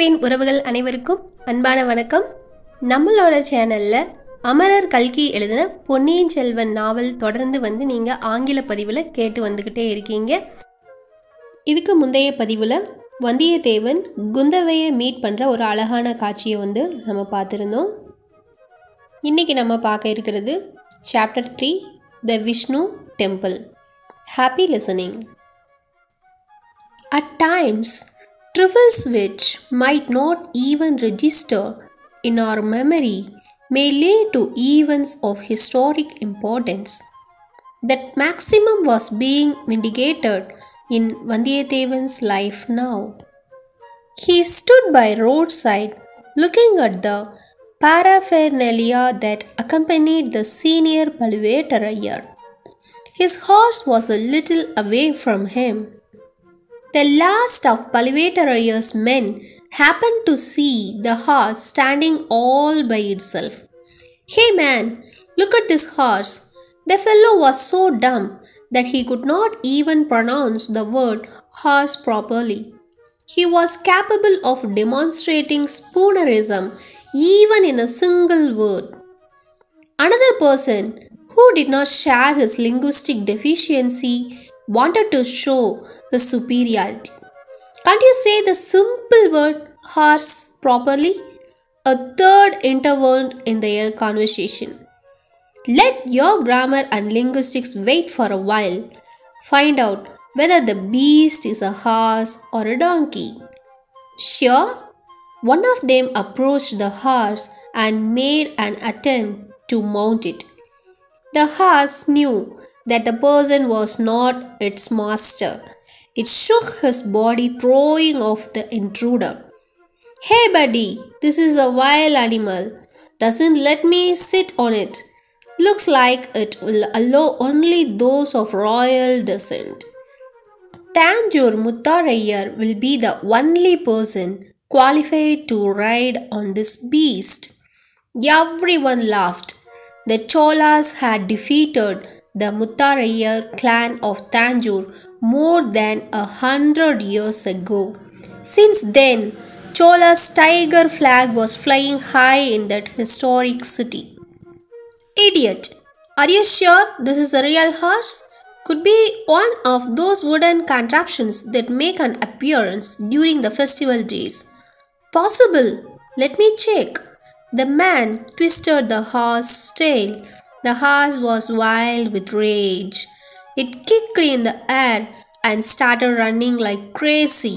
Evergreen உறவுகள் அனைவருக்கும் அன்பான வணக்கம். நம்மளோட சேனல்ல அமரர் கல்கி எழுதின பொன்னியின் செல்வன் நாவல் தொடர்ந்து நீங்கள் ஆங்கில பதிவில் கேட்டு வந்துக்கிட்டே இருக்கீங்க. இதுக்கு முந்தைய பதிவில் வந்தியத்தேவன் குந்தவையை மீட் பண்ணுற ஒரு அழகான காட்சியை நம்ம பார்த்துருந்தோம். இன்றைக்கி நம்ம பார்க்க இருக்கிறது chapter 3 the Vishnu temple. Happy listening. At times, trifles which might not even register in our memory may lead to events of historic importance. That maximum was being vindicated in Vandiyathevan's life now. He stood by roadside looking at the paraphernalia that accompanied the senior Paluvettaraiyar. His horse was a little away from him. The last of Paluvettaraiyar's men happened to see the horse standing all by itself. "Hey man, look at this horse." The fellow was so dumb that he could not even pronounce the word horse properly. He was capable of demonstrating spoonerism even in a single word. Another person who did not share his linguistic deficiency wanted to show his superiority. "Can't you say the simple word horse properly?" A third intervened in their conversation. "Let your grammar and linguistics wait for a while. Find out whether the beast is a horse or a donkey." Sure, one of them approached the horse and made an attempt to mount it. The horse knew that the person was not its master. It shook his body, throwing off the intruder. "Hey buddy, this is a wild animal. Doesn't let me sit on it. Looks like it will allow only those of royal descent. Tanjore Muttaraiyar will be the only person qualified to ride on this beast." Everyone laughed. The Cholas had defeated the Muttaraiyar clan of Tanjore more than 100 years ago. Since then, Chola's tiger flag was flying high in that historic city. "Idiot! Are you sure this is a real horse? Could be one of those wooden contraptions that make an appearance during the festival days." "Possible. Let me check." The man twisted the horse's tail. The horse was wild with rage. It kicked in the air and started running like crazy.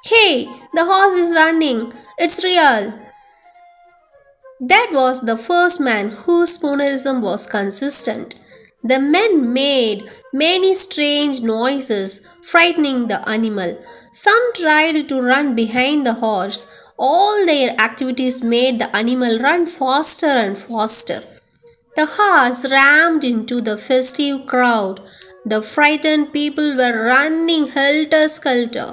"Hey, the horse is running. It's real." That was the first man whose spoonerism was consistent. The men made many strange noises, frightening the animal. Some tried to run behind the horse. All their activities made the animal run faster and faster. The horse rammed into the festive crowd. The frightened people were running helter-skelter.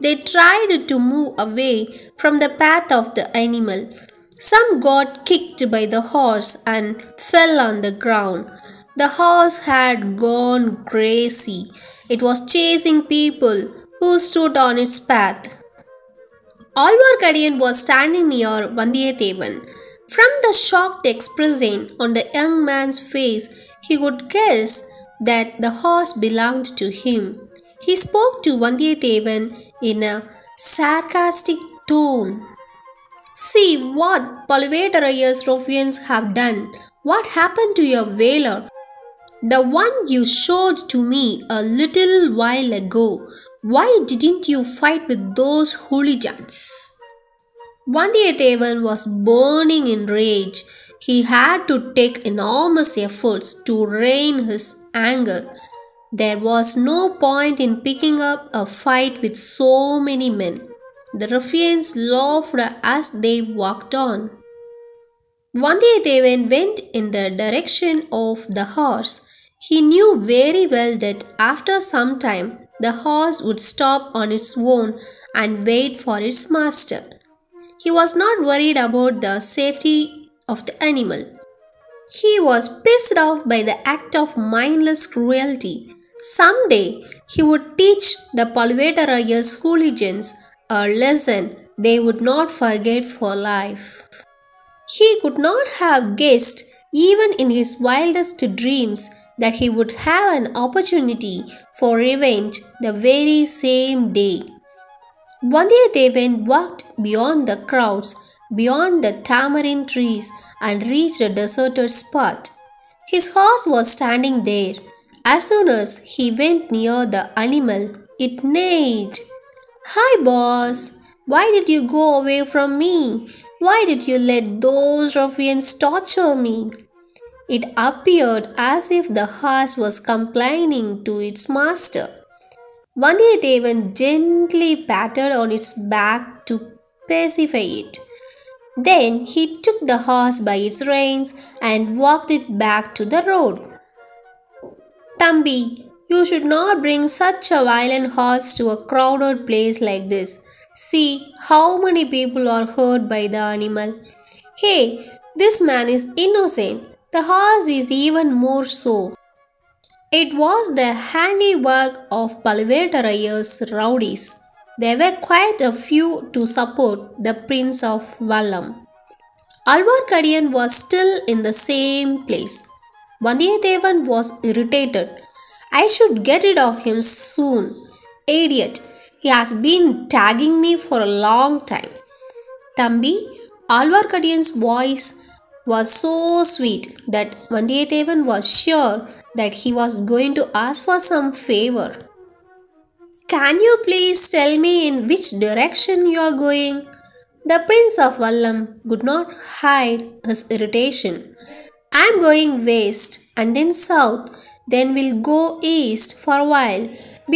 They tried to move away from the path of the animal. Some got kicked by the horse and fell on the ground. The horse had gone crazy. It was chasing people who stood on its path. Alvarkadiyan was standing near Vandiyathevan. From the shocked expression on the young man's face, he could guess that the horse belonged to him. He spoke to Vandiyathevan in a sarcastic tone. "See what Paluvettaraiyar's ruffians have done. What happened to your valour? The one you showed to me a little while ago. Why didn't you fight with those hooligans?" Vandiyathevan was burning in rage. He had to take enormous efforts to rein his anger. There was no point in picking up a fight with so many men. The ruffians laughed as they walked on. Vandiyathevan went in the direction of the horse. He knew very well that after some time the horse would stop on its own and wait for its master. He was not worried about the safety of the animal. He was pissed off by the act of mindless cruelty. Someday he would teach the Paluvettaraiyar's hooligans a lesson they would not forget for life. He could not have guessed, even in his wildest dreams, that he would have an opportunity for revenge the very same day. Vandiyathevan walked beyond the crowds, beyond the tamarind trees, and reached a deserted spot. His horse was standing there. As soon as he went near the animal, it neighed. "Hi, boss! Why did you go away from me? Why did you let those ruffians torture me?" It appeared as if the horse was complaining to its master. Vandiyathevan gently patted on its back to pacify it. Then he took the horse by its reins and walked it back to the road. "Thambi, you should not bring such a violent horse to a crowded place like this. See how many people are hurt by the animal. Hey, this man is innocent. The horse is even more so." It was the handiwork of Palvetarayya's rowdies. There were quite a few to support the Prince of Vallam. Alvarkadiyan was still in the same place. Vandiyathevan was irritated. "I should get rid of him soon. Idiot! He has been tagging me for a long time." "Thambi," Alvarkadiyan's voice was so sweet that Vandiyathevan was sure that he was going to ask for some favor. "Can you please tell me in which direction you are going?" The Prince of Vallam could not hide his irritation. "I am going west and then south, then we'll go east for a while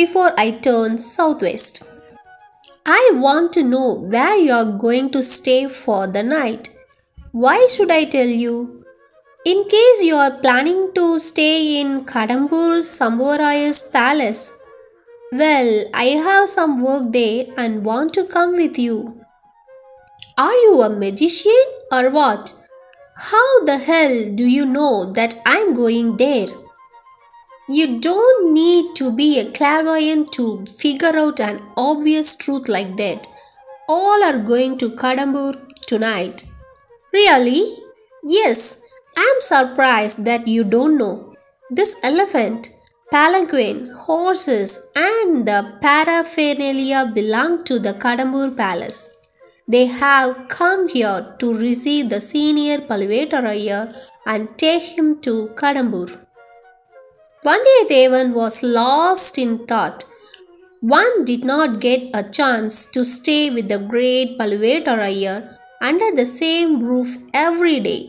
before I turn southwest." "I want to know where you are going to stay for the night." "Why should I tell you?" "In case you are planning to stay in Kadambur Sambhavaraya's palace." "Well, I have some work there and want to come with you." "Are you a magician or what? How the hell do you know that I'm going there?" "You don't need to be a clairvoyant to figure out an obvious truth like that. All are going to Kadambur tonight." "Really?" "Yes, I'm surprised that you don't know. This elephant, palanquin, horses, and the paraphernalia belong to the Kadambur palace. They have come here to receive the senior Palvetarayya and take him to Kadambur." Vandiyathevan was lost in thought. One did not get a chance to stay with the great Palvetarayya under the same roof every day.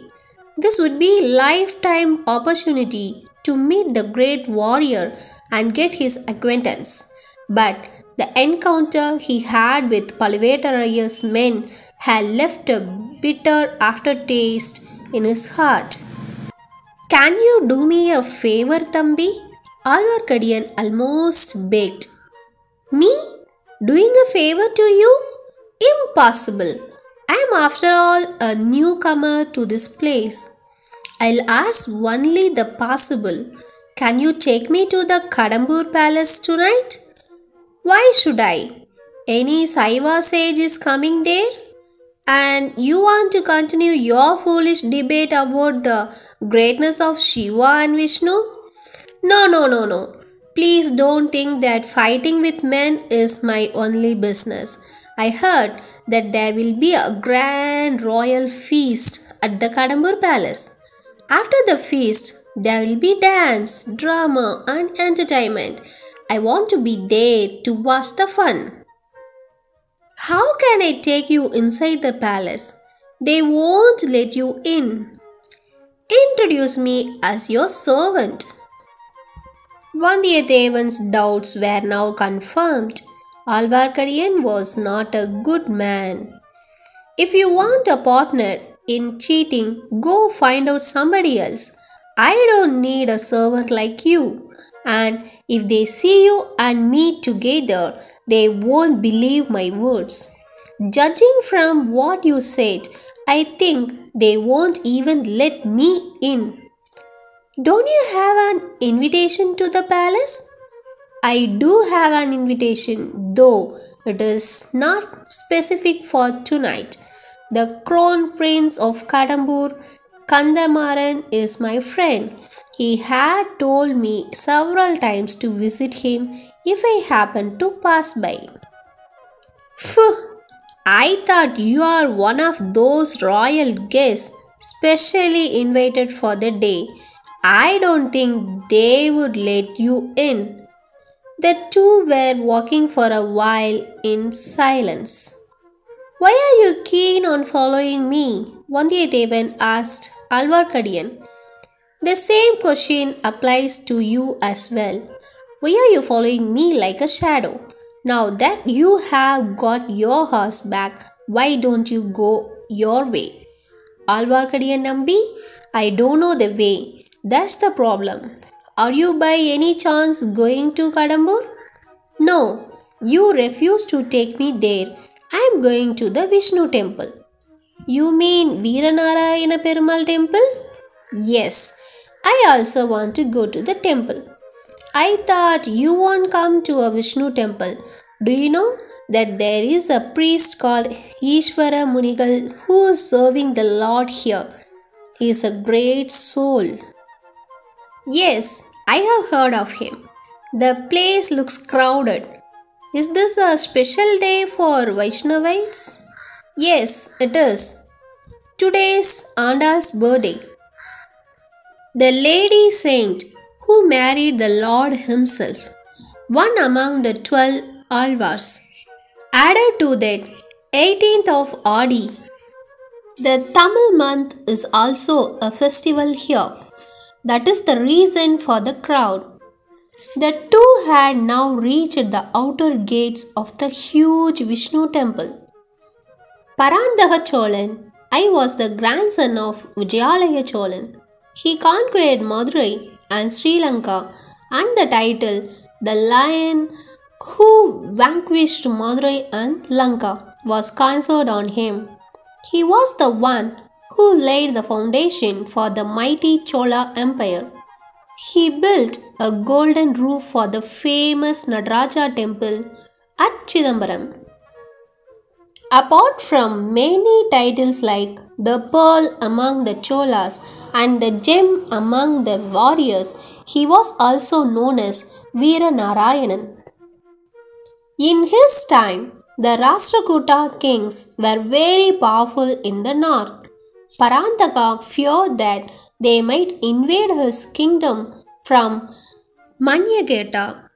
This would be a lifetime opportunity to meet the great warrior and get his acquaintance. But the encounter he had with Palvetarayya's men had left a bitter aftertaste in his heart. "Can you do me a favor, Thambi?" Alvarkadiyan almost begged. "Me? Doing a favor to you? Impossible! I am after all a newcomer to this place. I'll ask only the possible. Can you take me to the Kadambur palace tonight?" "Why should I? Any Saiva sage is coming there? And you want to continue your foolish debate about the greatness of Shiva and Vishnu? No, no, no, no. Please don't think that fighting with men is my only business. I heard that there will be a grand royal feast at the Kadambur palace. After the feast, there will be dance, drama, and entertainment. I want to be there to watch the fun." "How can I take you inside the palace? They won't let you in." "Introduce me as your servant." Vandiyathevan's doubts were now confirmed. Alvarkadiyan was not a good man. "If you want a partner in cheating, go find out somebody else. I don't need a servant like you. And if they see you and me together, they won't believe my words. Judging from what you said, I think they won't even let me in." "Don't you have an invitation to the palace?" I do have an invitation, though it is not specific for tonight. The Crown Prince of Kadambur, Kandamaran, is my friend. He had told me several times to visit him if I happened to pass by. Phew! I thought you are one of those royal guests specially invited for the day. I don't think they would let you in. The two were walking for a while in silence. Why are you keen on following me? Vandiyathevan asked Alvarkadiyan. The same question applies to you as well. Why are you following me like a shadow? Now that you have got your horse back, why don't you go your way? Alvarkadiyan Nambi, I don't know the way. That's the problem. Are you by any chance going to Kadambur? No, you refuse to take me there. I am going to the Vishnu temple. You mean Veeranarayana Perumal temple? Yes, I also want to go to the temple. I thought you won't come to a Vishnu temple. Do you know that there is a priest called Ishvara Munigal who is serving the Lord here? He is a great soul. Yes, I have heard of him. The place looks crowded. Is this a special day for Vaishnavites? Yes, it is. Today's Andal's birthday. The lady saint who married the Lord himself, one among the 12 Alvars. Added to that, 18th of Adi. The Tamil month is also a festival here. That is the reason for the crowd. The two had now reached the outer gates of the huge Vishnu temple. Parandaha Cholan, I was the grandson of Vijayalaya Cholan. He conquered Madurai and Sri Lanka, and the title, the Lion who vanquished Madurai and Lanka, was conferred on him. He was the one who laid the foundation for the mighty Chola Empire. He built a golden roof for the famous Nadaraja temple at Chidambaram. Apart from many titles like the Pearl among the Cholas and the Gem among the warriors, he was also known as Veera Narayanan. In his time, the Rashtrakuta kings were very powerful in the north. Parantaka feared that they might invade his kingdom from Manyageta,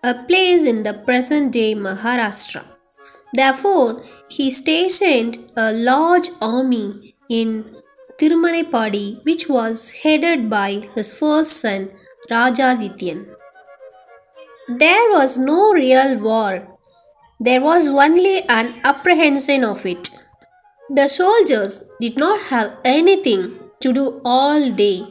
a place in the present-day Maharashtra. Therefore, he stationed a large army in Tirumanepadi, which was headed by his first son Rajadityan. There was no real war. There was only an apprehension of it. The soldiers did not have anything to do all day.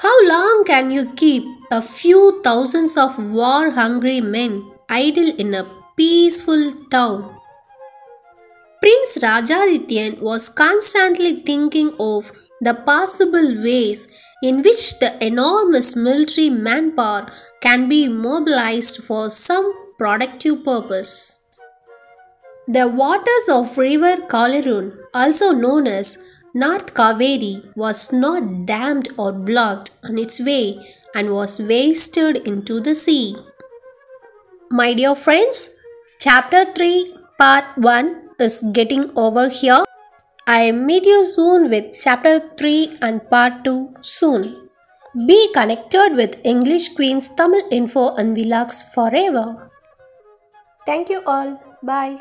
How long can you keep a few thousands of war-hungry men idle in a peaceful town? Prince Rajadityan was constantly thinking of the possible ways in which the enormous military manpower can be mobilized for some productive purpose. The waters of river Kalarun, also known as North Kaveri, was not dammed or blocked on its way and was wasted into the sea. My dear friends, Chapter 3, Part 1 is getting over here. I meet you soon with Chapter 3 and Part 2 soon. Be connected with English Queen's Tamil info and vlogs forever. Thank you all. Bye.